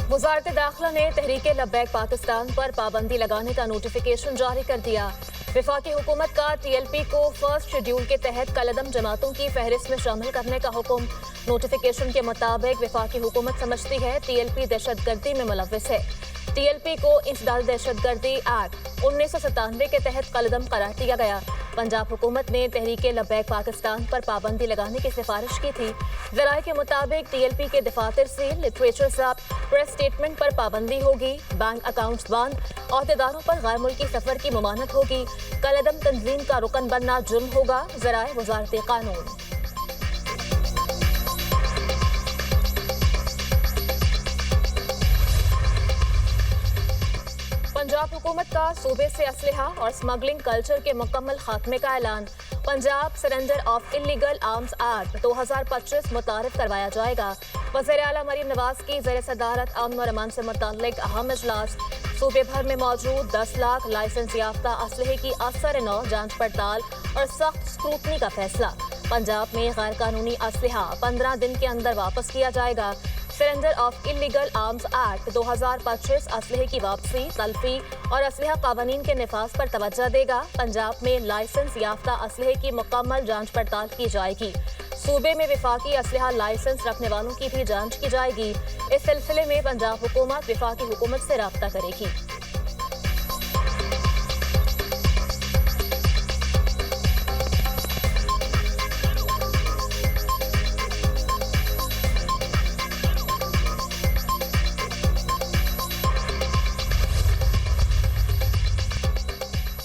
वज़ारत दाखिला ने तहरीक लब्बैक पाकिस्तान पर पाबंदी लगाने का नोटिफिकेशन जारी कर दिया। वफाकी हुकूमत का TLP को फर्स्ट शेड्यूल के तहत कलअदम जमातों की फहरिस्त में शामिल करने का हुक्म। नोटिफिकेशन के मुताबिक वफाकी हुकूमत समझती है TLP दहशतगर्दी में मुलव्वस है। TLP को इंसदाद दहशतगर्दी एक्ट 1997 के तहत कलअदम करार दिया गया। पंजाब हुकूमत ने तहरीक लब्बैक पाकिस्तान पर पाबंदी लगाने की सिफारिश की थी। ज़राए के मुताबिक TLP के दफातर से लिटरेचर ज़ब्त, प्रेस स्टेटमेंट पर पाबंदी होगी, बैंक अकाउंट्स बंद, अहदेदारों पर गैर मुल्की सफर की ममानत होगी, कलअदम तंजीम का रुकन बनना जुर्म होगा। ज़राए वज़ारत कानून। पंजाब हुकूमत का सूबे से असलहा और स्मगलिंग कल्चर के मुकम्मल खात्मे का ऐलान। Punjab surrender of illegal arms act 2025 मुतारिफ करवाया जाएगा। वज़ीर आला मरीम नवाज की ज़ेर सदारत अमन और अमान से मुताल्लिक अहम इजलास। सूबे भर में मौजूद 10 लाख लाइसेंस याफ्ता असलहे की असर नौ जांच पड़ताल और सख्त स्क्रूटनी का फैसला। पंजाब में गैर कानूनी असलहा 15 दिन के अंदर वापस किया जाएगा। Surrender of illegal arms act 2025 असलहे की वापसी, तल्फी और असलहा कानून के निफाज पर तवज्जो देगा। पंजाब में लाइसेंस याफ्ता असलहे की मुकम्मल जांच पड़ताल की जाएगी। सूबे में वफाकी असलहा लाइसेंस रखने वालों की भी जांच की जाएगी। इस सिलसिले में पंजाब हुकूमत वफाकी हुकूमत से राब्ता करेगी।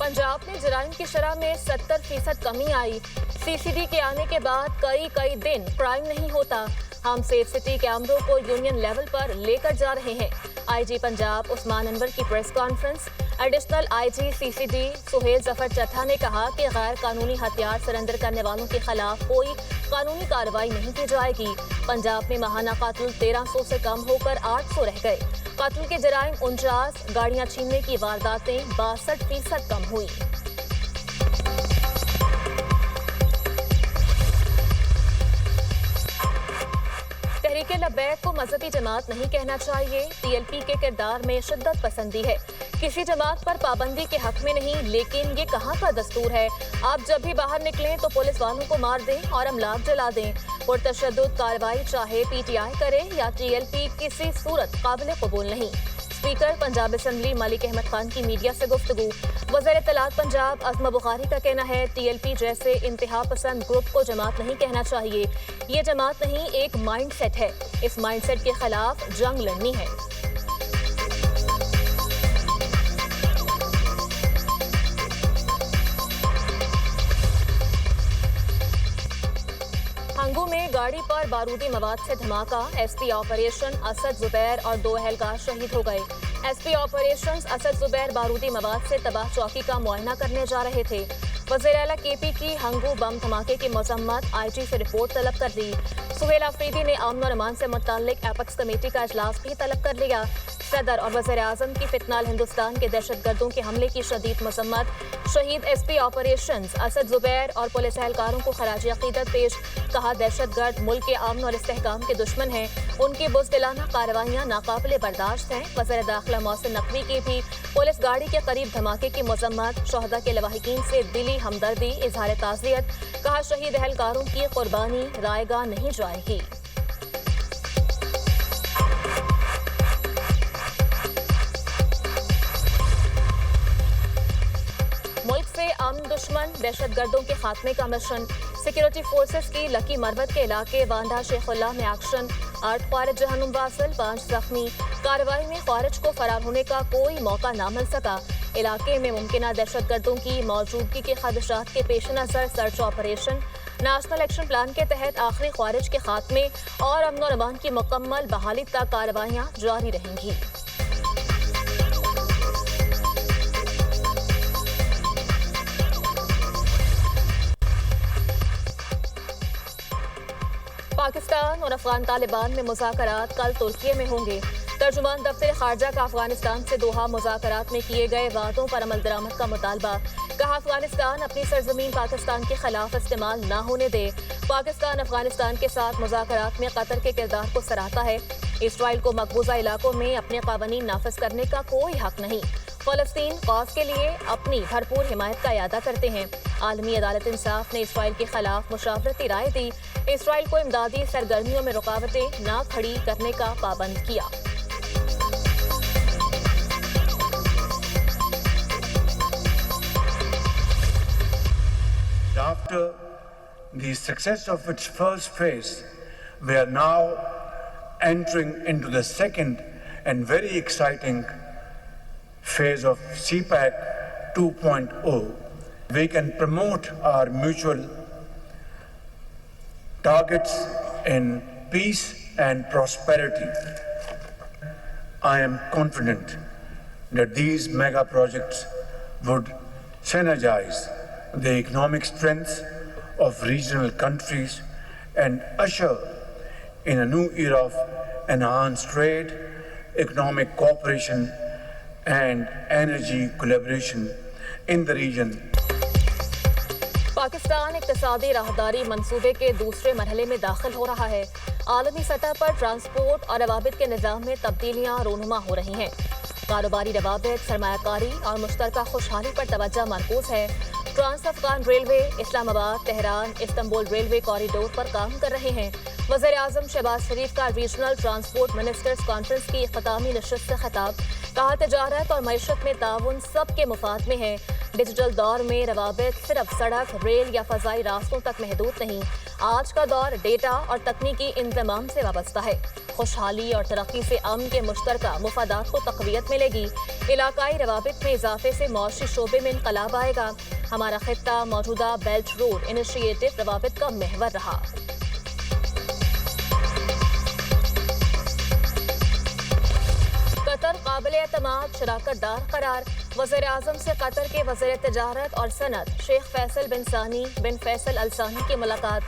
पंजाब में जराइम की शरह में 70% कमी आई। CCD के आने के बाद कई दिन क्राइम नहीं होता। हम सेफ सिटी कैमरों को यूनियन लेवल पर लेकर जा रहे हैं। IG पंजाब उस्मान अनवर की press conference. Additional IG CCD Suhail Zafar Chattha ने कहा कि गैर कानूनी हथियार सरेंडर करने वालों के खिलाफ कोई कानूनी कार्रवाई नहीं की जाएगी। पंजाब में माहाना कातिल 1300 से कम होकर 800 रह गए। कातिल के जराइम 49, गाड़ियां छीनने की वारदातें 62% कम हुई। तहरीक लब्बैक को मजहबी जमात नहीं कहना चाहिए। TLP के किरदार में शिद्दत पसंदी है। किसी जमात पर पाबंदी के हक में नहीं, लेकिन ये कहाँ का दस्तूर है। आप जब भी बाहर निकलें तो पुलिस वालों को मार दें और अमलाक जला दें। पुरतशद्दुद कार्रवाई चाहे PTI करे या TLP किसी सूरत काबिल कबूल नहीं। स्पीकर पंजाब असम्बली मलिक अहमद खान की मीडिया से गुफ्तगू। वज़ीर इत्तलात पंजाब अज़मा बुखारी का कहना है TLP जैसे इंतहा पसंद ग्रुप को जमात नहीं कहना चाहिए। ये जमात नहीं, एक माइंड सेट है। इस माइंड सेट के खिलाफ जंग लड़नी है। हंगू में गाड़ी पर बारूदी मवाद से धमाका। SP ऑपरेशन असद जुबैर और 2 एहलकार शहीद हो गए। SP ऑपरेशंस असद जुबैर बारूदी मवाद से तबाह चौकी का मुआयना करने जा रहे थे। वज़ीर आला KP की हंगू बम धमाके की मजम्मत। IG से रिपोर्ट तलब कर ली। सुहेल अफरीदी ने अमन और अमान से मुताल्लिक एपेक्स कमेटी का इजलास भी तलब कर लिया। सदर और वज़ीर आज़म की फितनाल हिंदुस्तान के दहशतगर्दों के हमले की शदीद मजम्मत। शहीद SP ऑपरेशंस असद जुबैर और पुलिस एहलकारों को खराज अकीदत पेश। कहा दहशतगर्द मुल्क के अमन और इस्तेहकाम के दुश्मन हैं। उनकी बुज़दिलाना कार्रवाइयाँ नाकाबिले बर्दाश्त हैं। वज़ीर दाखिला मोहसिन नकवी की भी पुलिस गाड़ी के करीब धमाके की मजम्मत। शहदा के लवाहिकीन से दिली हमदर्दी, इजहार ताज़ियत। कहा शहीद एहलकारों की कुर्बानी रायगा नहीं जाएगी। मुल्क से अमन दुश्मन दहशतगर्दों के खात्मे का मिशन। सिक्योरिटी फोर्सेस की लकी मरवत के इलाके वांडा शेखुल्ला में एक्शन। 8 ख्वारिज जहन्नुम वासिल, 5 जख्मी। कार्रवाई में ख्वारिज को फरार होने का कोई मौका न मिल सका। इलाके में मुमकिना दहशतगर्दों की मौजूदगी के खदशात के पेश नज़र search operation. National action plan के तहत आखिरी ख्वारिज के खात्मे और अमन और अमान की मुकम्मल बहाली तक कार्रवाइयाँ जारी रहेंगी। पाकिस्तान और अफगान तालिबान में मुज़ाकरात कल तुर्की में होंगे। तर्जुमान दफ्तर खारजा का अफगानिस्तान से दोहा मुज़ाकरात में किए गए वादों पर अमल दरामद का मुतालबा। कहा अफगानिस्तान अपनी सरजमीन पाकिस्तान के खिलाफ इस्तेमाल न होने दे। पाकिस्तान अफगानिस्तान के साथ मुज़ाकरात में कतर के किरदार को सराहता है। اسرائیل کو مقبوضہ علاقوں میں اپنے قوانین نافذ کرنے کا کوئی حق نہیں۔ فلسطین قوس کے لیے اپنی بھرپور حمایت کا اعادہ کرتے ہیں۔ عالمی عدالت انصاف نے اسرائیل کے خلاف مشاورتی رائے دی، اسرائیل کو امدادی سرگرمیوں میں رکاوٹیں نہ کھڑی کرنے کا پابند کیا۔ After the success of its first phase, we are now entering into the second and very exciting phase of CPAC 2.0. We can promote our mutual targets in peace and prosperity. I am confident that these mega projects would synergize the economic strengths of regional countries and usher in a new era of enhanced trade, economic cooperation and energy collaboration in the region. Pakistan اقتصادی راہداری منصوبے کے دوسرے مرحلے میں داخل ہو رہا ہے۔ عالمی سطح پر ٹرانسپورٹ اور روابط کے نظام میں تبدیلیاں رونما ہو رہی ہیں۔ کاروباری روابط، سرمایہ کاری اور مشترکہ خوشحالی پر توجہ مرکوز ہے۔ ٹرانس افغان ریلوے اسلام آباد، تہران، استنبول ریلوے کوریڈور پر کام کر رہے ہیں۔ وزیر اعظم شہباز شریف کا ریجنل ٹرانسپورٹ منسٹرز کانفرنس کی اختتامی نشست سے خطاب، کہا تجارت اور معیشت میں تعاون سب کے مفاد میں ہے۔ ڈیجیٹل دور میں روابط صرف سڑک، ریل یا فضائی راستوں تک محدود نہیں، آج کا دور ڈیٹا اور تکنیکی انضمام سے وابستہ ہے۔ خوشحالی اور ترقی سے امن کے مشترکہ مفادات کو تقویت ملے گی۔ علاقائی روابط میں اضافے سے معاشی شعبے میں انقلاب آئے گا۔ ہمارا خطہ موجودہ بیلٹ روڈ انیشیٹو روابط کا محور رہا۔ قطر قابل اعتماد شراکت دار قرار، وزیر اعظم سے قطر کے وزیر تجارت اور صنعت شیخ فیصل بن ثانی بن فیصل ال ثانی کی ملاقات،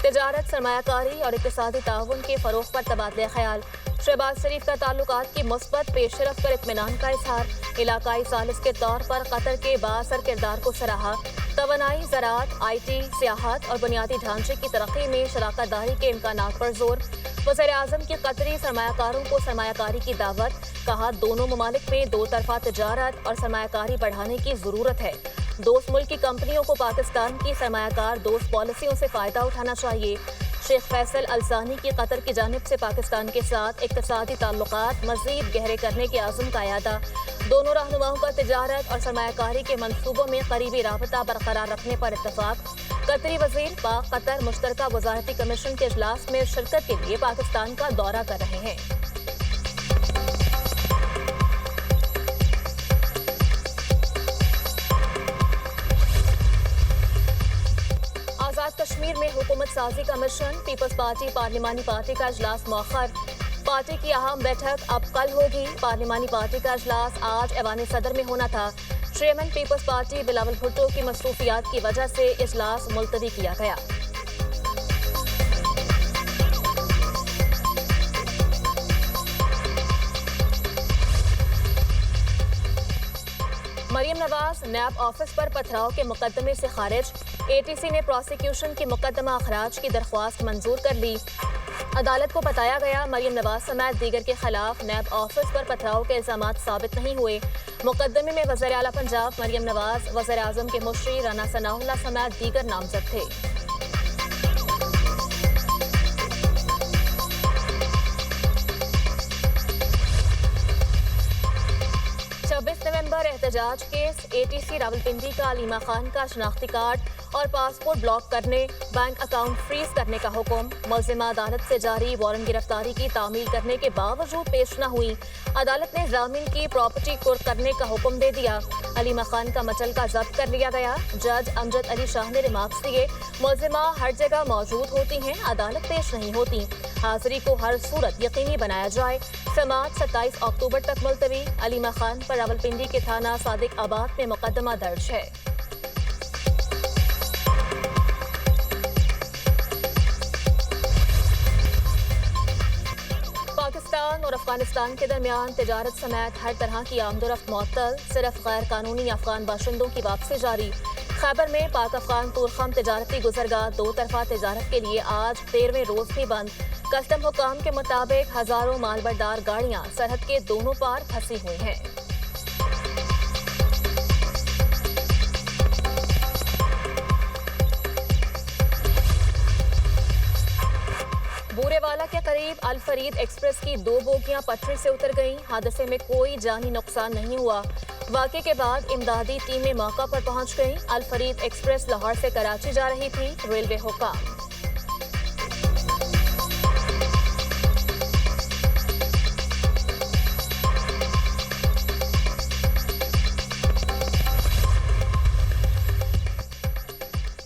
تجارت، سرمایہ کاری اور اقتصادی تعاون کے فروغ پر تبادلہ خیال۔ شہباز شریف کا تعلقات کی مثبت پیش رفت پر اطمینان کا اظہار، علاقائی ثالث کے طور پر قطر کے بااثر کردار کو سراہا۔ توانائی، زراعت، آئی ٹی، سیاحت اور بنیادی ڈھانچے کی ترقی میں شراکت داری کے امکانات پر زور۔ وزیر اعظم کی قطری سرمایہ کاروں کو سرمایہ کاری کی دعوت، کہا دونوں ممالک میں دو طرفہ تجارت اور سرمایہ کاری بڑھانے کی ضرورت ہے۔ دوست ملک کی کمپنیوں کو پاکستان کی سرمایہ کار دوست پالیسیوں سے فائدہ اٹھانا چاہیے۔ شیخ فیصل ال ثانی کی قطر کی جانب سے پاکستان کے ساتھ اقتصادی تعلقات مزید گہرے کرنے کے عزم کا اعادہ، دونوں رہنماؤں کا تجارت اور سرمایہ کاری کے منصوبوں میں قریبی رابطہ برقرار رکھنے پر اتفاق۔ قطری وزیر پاک قطر مشترکہ وزارتی کمیشن کے اجلاس میں شرکت کے لیے پاکستان کا دورہ کر رہے ہیں۔ آزاد کشمیر میں حکومت سازی کمیشن، پیپلز پارٹی پارلیمانی پارٹی کا اجلاس مؤخر، پارٹی کی اہم بیٹھک اب کل ہوگی۔ پارلیمانی پارٹی کا اجلاس آج ایوان صدر میں ہونا تھا، chairman Peoples Party Bilawal Bhutto کی مصروفیات کی وجہ سے اجلاس ملتوی کیا گیا۔ مریم نواز نیب آفس پر پتھراؤ کے مقدمے سے خارج، اے ٹی سی نے پروسیکیوشن کی مقدمہ اخراج کی درخواست منظور کر لی۔ عدالت کو بتایا گیا مریم نواز سمیت دیگر کے خلاف نیب آفس پر پتھراؤ کے الزامات ثابت نہیں ہوئے۔ مقدمے میں وزیر اعلیٰ پنجاب مریم نواز، وزیر اعظم کے مشیر رانا ثناء اللہ سمیت دیگر نامزد تھے۔ 26 نومبر احتجاج case, A T C Rawalpindi کا علیمہ خان کا شناختی کارڈ اور پاسپورٹ بلاک کرنے، بینک اکاؤنٹ فریز کرنے کا حکم، ملزمہ عدالت سے جاری وارنٹ گرفتاری کی تعمیل کرنے کے باوجود پیش نہ ہوئی، عدالت نے ضامن کی پراپرٹی کورٹ کرنے کا حکم دے دیا، علیمہ خان کا مچلکا ضبط کر لیا گیا، جج امجد علی شاہ نے ریمارکس دیے، ملزمہ ہر جگہ موجود ہوتی ہیں، عدالت پیش نہیں ہوتی، حاضری کو ہر صورت یقینی بنایا جائے، سماعت 27 اکتوبر تک ملتوی، علیمہ خان پر راولپنڈی کے تھانہ صادق آباد میں مقدمہ درج ہے۔ پاکستان اور افغانستان کے درمیان تجارت سمیت ہر طرح کی آمد و رفت معطل، صرف غیر قانونی افغان باشندوں کی واپسی جاری، खैबर में पाक अफगान तुरखम तजारती गुजरगाह दो तरफा तजारत के लिए आज 13वें रोज भी बंद। कस्टम हुकाम के मुताबिक हजारों मालबरदार गाड़ियां सरहद के दोनों पार फंसी हुई हैं। बूरेवाला के करीब अल फरीद एक्सप्रेस की 2 बोगियां पटरी से उतर गईं। हादसे में कोई जानी नुकसान नहीं हुआ। वाक़े के बाद इमदादी टीमें मौका पर पहुंच गईं। अल फरीद एक्सप्रेस लाहौर से कराची जा रही थी। रेलवे हुकाम।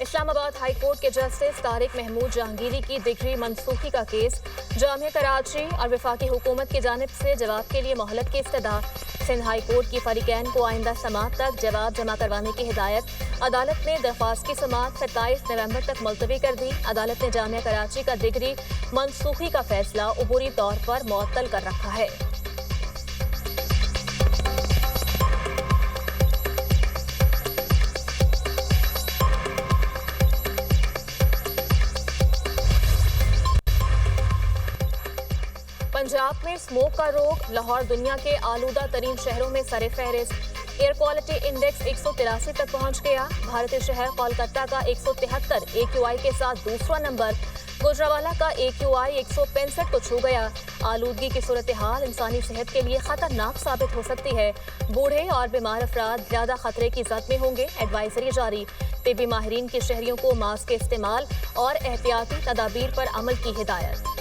इस्लामाबाद हाई कोर्ट के जस्टिस तारिक महमूद जहांगीरी की डिग्री मनसूखी का केस। जामिया कराची और वफाकी हुकूमत की जानिब से जवाब के लिए मोहलत की इस्तदा। सिंध हाई कोर्ट की फरीकैन को आइंदा समात तक जवाब जमा करवाने की हिदायत। अदालत ने दरख्वास्त की समात 27 नवंबर तक मुलतवी कर दी। अदालत ने जामिया कराची का डिग्री मनसूखी का फैसला अबूरी तौर पर मुअत्तल कर रखा है। पंजाब में स्मोक का रोग। लाहौर दुनिया के आलूदा तरीन शहरों में सरे फहरिस्त। एयर क्वालिटी इंडेक्स 183 तक पहुंच गया। भारतीय शहर कोलकाता का 173 AQI के साथ दूसरा नंबर। गुजरावाला का AQI 165 को छू गया। आलूदगी की सूरत हाल इंसानी सेहत के लिए खतरनाक साबित हो सकती है। बूढ़े और बीमार अफराद ज्यादा खतरे की जद में होंगे। एडवाइजरी जारी। तिब्बी माहिरीन की शहरियों को मास्क के इस्तेमाल और एहतियाती तदाबीर पर अमल की हिदायत।